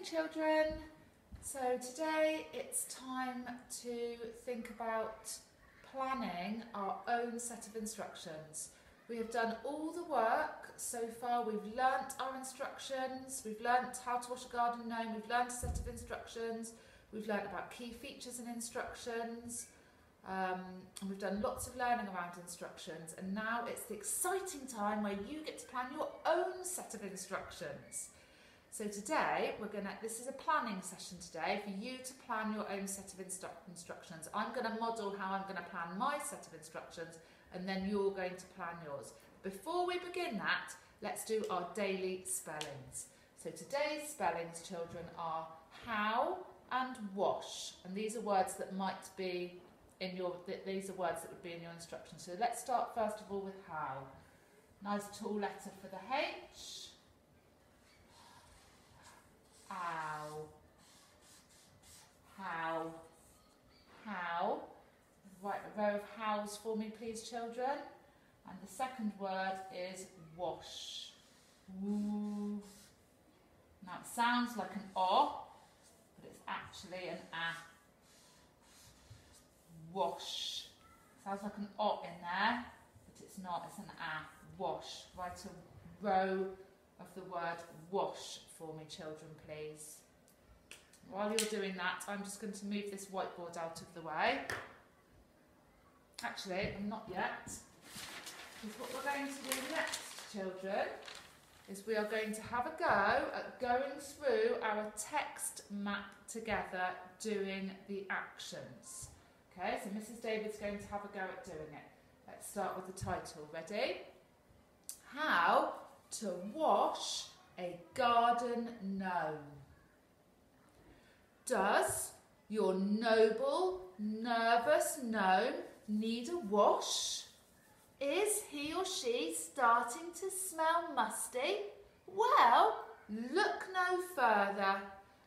Morning children. So today it's time to think about planning our own set of instructions. We have done all the work so far. We've learnt our instructions, we've learnt how to wash a garden gnome, we've learnt a set of instructions, we've learnt about key features and instructions, and we've done lots of learning around instructions, and now it's the exciting time where you get to plan your own set of instructions. So today this is a planning session today for you to plan your own set of instructions. I'm going to model how I'm going to plan my set of instructions, and then you're going to plan yours. Before we begin that, let's do our daily spellings. So today's spellings, children, are how and wash, and these are words that might be in your these are words that would be in your instructions. So let's start first of all with how. Nice tall letter for the H. Ow. How. Write a row of hows for me, please, children. And the second word is wash. Woo. Now it sounds like an O, but it's actually an A. Wash. Sounds like an O in there, but it's not, it's an A. Wash. Write a row of the word wash for me, children, please. While you're doing that, I'm just going to move this whiteboard out of the way. Actually, I'm not yet. Because what we're going to do next, children, is we are going to have a go at going through our text map together, doing the actions. Okay, so Mrs. David's going to have a go at doing it. Let's start with the title. Ready? How to wash a garden gnome. Does your noble, nervous gnome need a wash? Is he or she starting to smell musty? Well, look no further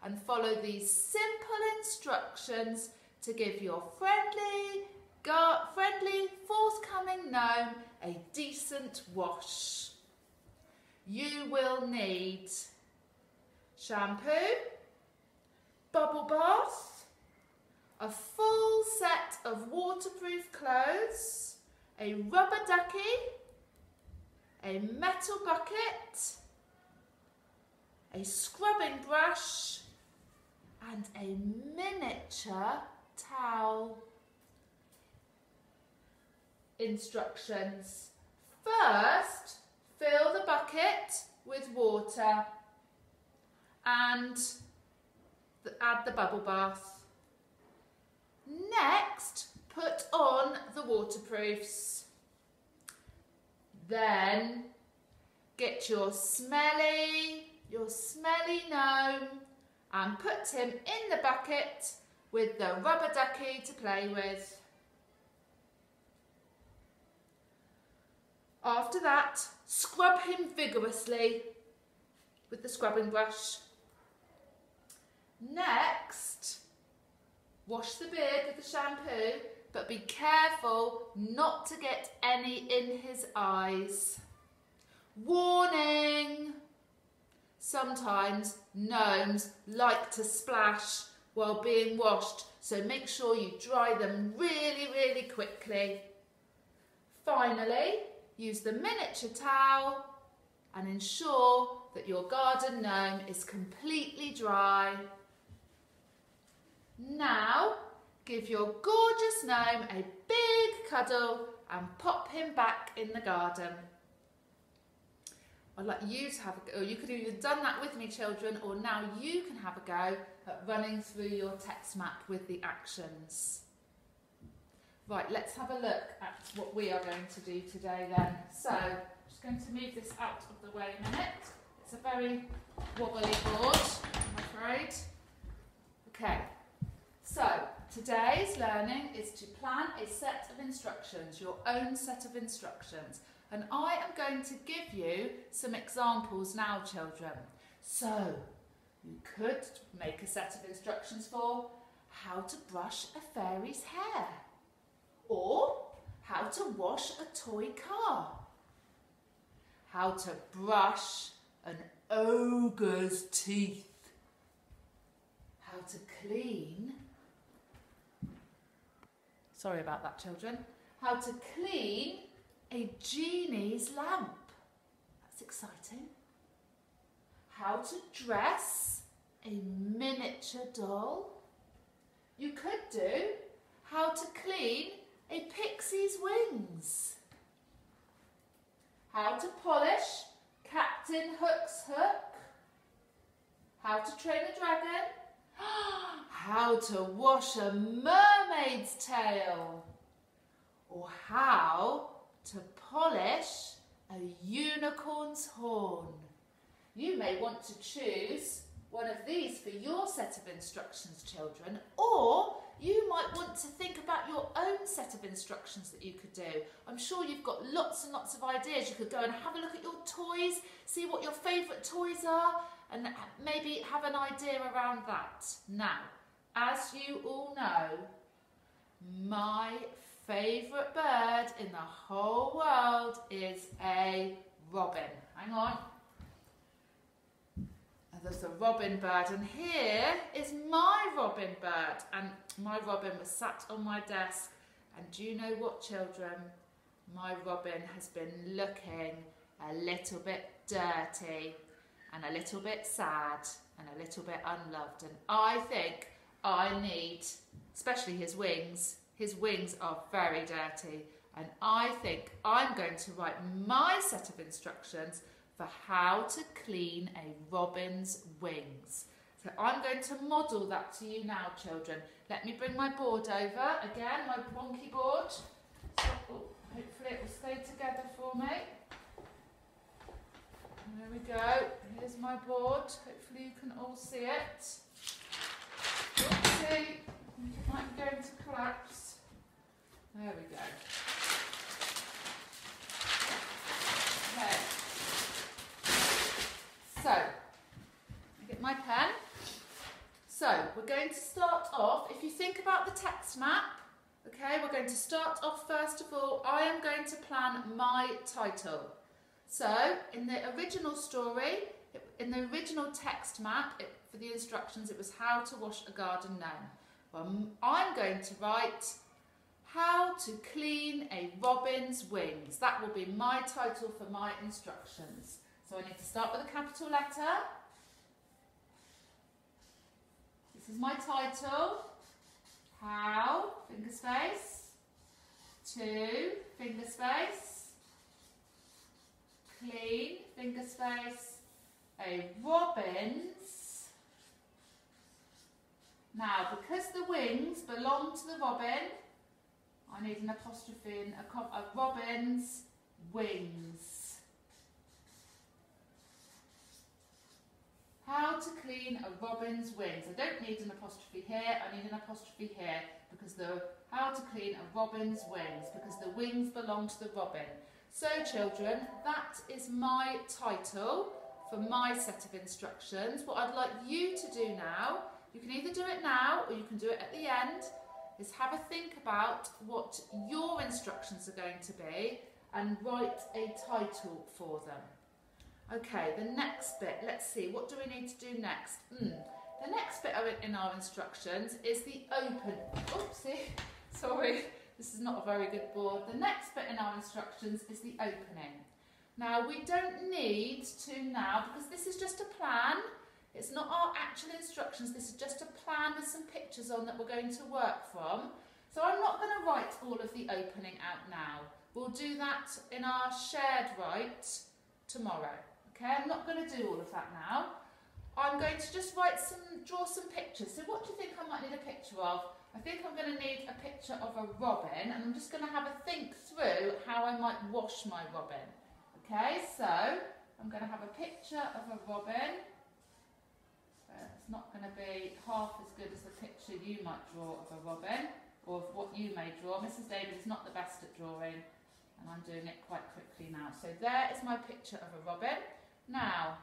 and follow these simple instructions to give your friendly, forthcoming gnome a decent wash. You will need shampoo, bubble bath, a full set of waterproof clothes, a rubber ducky, a metal bucket, a scrubbing brush, and a miniature towel. Instructions. First, fill the bucket with water and add the bubble bath. Next, put on the waterproofs. Then get your smelly gnome and put him in the bucket with the rubber ducky to play with. After that, scrub him vigorously with the scrubbing brush. Next, wash the beard with the shampoo, but be careful not to get any in his eyes. Warning! Sometimes gnomes like to splash while being washed, so make sure you dry them really, really quickly. Finally, use the miniature towel and ensure that your garden gnome is completely dry. Now, give your gorgeous gnome a big cuddle and pop him back in the garden. I'd like you to have a go. You could have either done that with me, children, or now you can have a go at running through your text map with the actions. Right, let's have a look at what we are going to do today then. So, I'm just going to move this out of the way a minute. It's a very wobbly board, I'm afraid. Okay, so today's learning is to plan a set of instructions, your own set of instructions. And I am going to give you some examples now, children. So, you could make a set of instructions for how to brush a fairy's hair, or how to wash a toy car, how to brush an ogre's teeth, to clean, sorry about that children, how to clean a genie's lamp. That's exciting. How to dress a miniature doll. You could do how to clean a pixie's wings. How to polish Captain Hook's hook. How to train a dragon. How to wash a mermaid's tail. Or how to polish a unicorn's horn. You may want to choose one of these for your set of instructions, children, or you might want to think about your own set of instructions that you could do. I'm sure you've got lots and lots of ideas. You could go and have a look at your toys, see what your favourite toys are, and maybe have an idea around that. Now, as you all know, my favourite bird in the whole world is a robin. Hang on. There's a robin bird, and here is my robin bird, and my robin was sat on my desk, and do you know what, children? My robin has been looking a little bit dirty and a little bit sad and a little bit unloved, and I think I need, especially his wings are very dirty, and I think I'm going to write my set of instructions for how to clean a robin's wings. So I'm going to model that to you now, children. Let me bring my board over. Again, my wonky board. So, hopefully it will stay together for me. There we go. Here's my board. Hopefully you can all see it. Oopsie. It might be going to collapse. There we go. Okay. So, I get my pen. So, we're going to start off, if you think about the text map, okay, we're going to start off first of all, I am going to plan my title. So, in the original story, in the original text map, for the instructions, it was how to wash a garden gnome. Well, I'm going to write how to clean a robin's wings. That will be my title for my instructions. So I need to start with a capital letter. This is my title. How, finger space. To, finger space. Clean, finger space. A robin's. Now, because the wings belong to the robin, I need an apostrophe in a robin's wings. How to clean a robin's wings. I don't need an apostrophe here, I need an apostrophe here, because how to clean a robin's wings, because the wings belong to the robin. So children, that is my title for my set of instructions. What I'd like you to do now, you can either do it now or you can do it at the end, is have a think about what your instructions are going to be and write a title for them. Okay, the next bit, let's see, what do we need to do next? The next bit of it in our instructions is the open. Oopsie, sorry, this is not a very good board. The next bit in our instructions is the opening. Now, we don't need to now, because this is just a plan. It's not our actual instructions, this is just a plan with some pictures on that we're going to work from. So I'm not going to write all of the opening out now. We'll do that in our shared write tomorrow. Okay, I'm not going to do all of that now. I'm going to just draw some pictures. So what do you think I might need a picture of? I think I'm going to need a picture of a robin, and I'm just going to have a think through how I might wash my robin. Okay, so I'm going to have a picture of a robin. It's not going to be half as good as the picture you might draw of a robin, or of what you may draw. Mrs. David is not the best at drawing, and I'm doing it quite quickly now. So there is my picture of a robin. Now,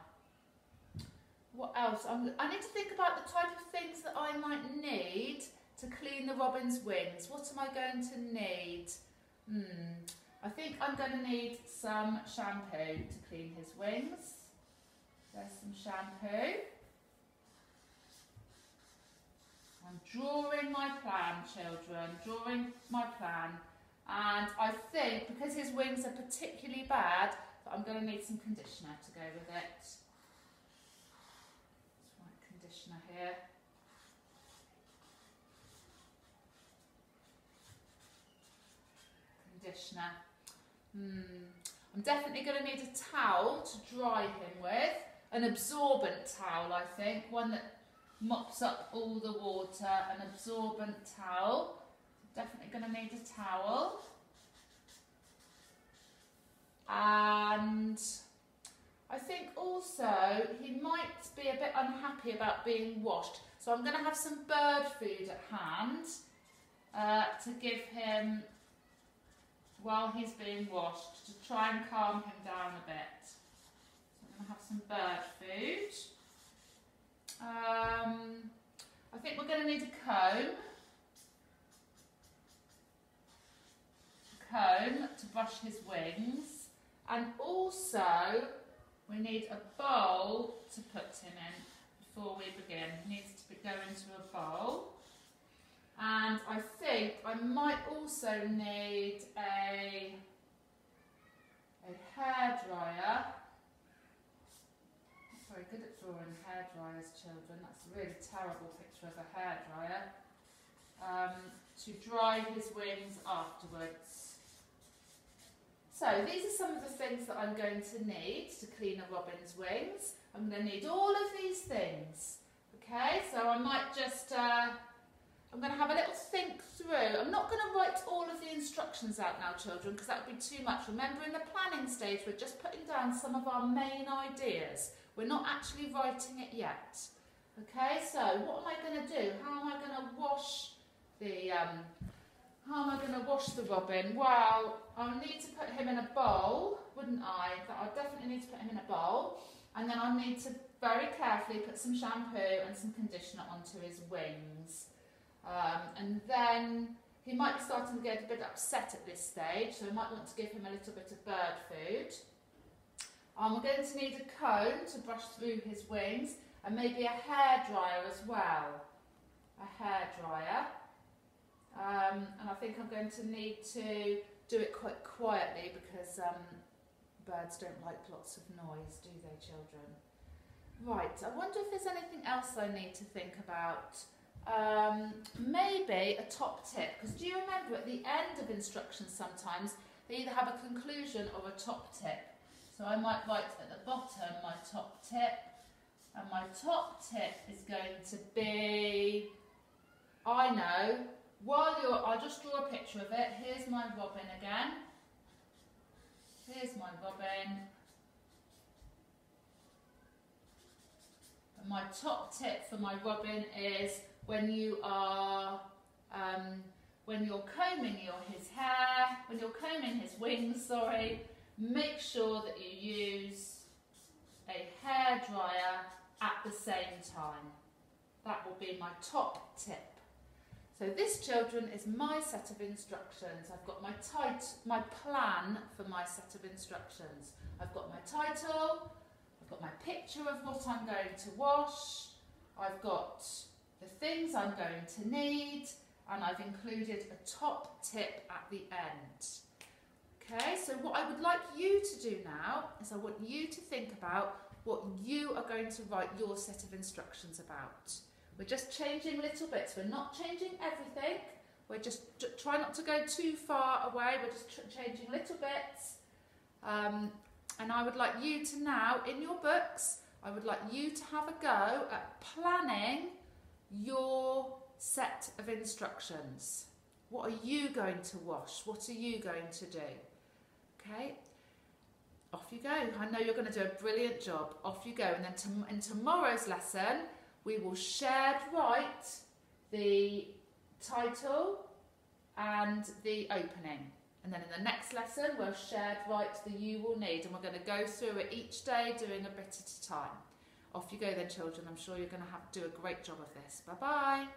what else? I need to think about the type of things that I might need to clean the robin's wings. What am I going to need? I think I'm going to need some shampoo to clean his wings. There's some shampoo. I'm drawing my plan, children, drawing my plan. And I think, because his wings are particularly bad, that I'm going to need some conditioner to go with it. Let's write conditioner here. Conditioner. I'm definitely going to need a towel to dry him with. An absorbent towel, I think. One that mops up all the water. An absorbent towel. Definitely going to need a towel. And I think also he might be a bit unhappy about being washed. So I'm going to have some bird food at hand to give him while he's being washed, to try and calm him down a bit. So I'm going to have some bird food. I think we're going to need a comb to brush his wings, and also we need a bowl to put him in before we begin. He needs to go into a bowl. And I think I might also need a hairdryer. I'm very good at drawing hairdryers, children. That's a really terrible picture of a hairdryer. To dry his wings afterwards. So these are some of the things that I'm going to need to clean a robin's wings. I'm going to need all of these things. Okay, so I might just... I'm going to have a little think through. I'm not going to write all of the instructions out now, children, because that would be too much. Remember, in the planning stage, we're just putting down some of our main ideas. We're not actually writing it yet. Okay, so what am I going to do? How am I going to wash the robin? Well, I'll need to put him in a bowl, wouldn't I? I'll definitely need to put him in a bowl. And then I'll need to very carefully put some shampoo and some conditioner onto his wings. And then he might be starting to get a bit upset at this stage, so I might want to give him a little bit of bird food. We're going to need a comb to brush through his wings, and maybe a hairdryer as well. A hairdryer. And I think I'm going to need to do it quite quietly because birds don't like lots of noise, do they, children? Right, I wonder if there's anything else I need to think about. Maybe a top tip, because do you remember at the end of instructions sometimes they either have a conclusion or a top tip. So I might write at the bottom my top tip, and my top tip is going to be, I know, I'll just draw a picture of it. Here's my robin again. Here's my robin. And my top tip for my robin is when you're combing his hair, when you're combing his wings, sorry, make sure that you use a hairdryer at the same time. That will be my top tip. So this, children, is my set of instructions. I've got my plan for my set of instructions. I've got my title, I've got my picture of what I'm going to wash, I've got the things I'm going to need, and I've included a top tip at the end. Okay, so what I would like you to do now is I want you to think about what you are going to write your set of instructions about. We're just changing little bits. We're not changing everything. We're just try not to go too far away. We're just changing little bits. And I would like you to now, in your books, I would like you to have a go at planning your set of instructions. What are you going to wash? What are you going to do? Okay, off you go. I know you're going to do a brilliant job. Off you go. And then in tomorrow's lesson, we will shared write the title and the opening. And then in the next lesson, we'll shared write the you will need. And we're going to go through it each day, doing a bit at a time. Off you go then, children. I'm sure you're going to do a great job of this. Bye-bye.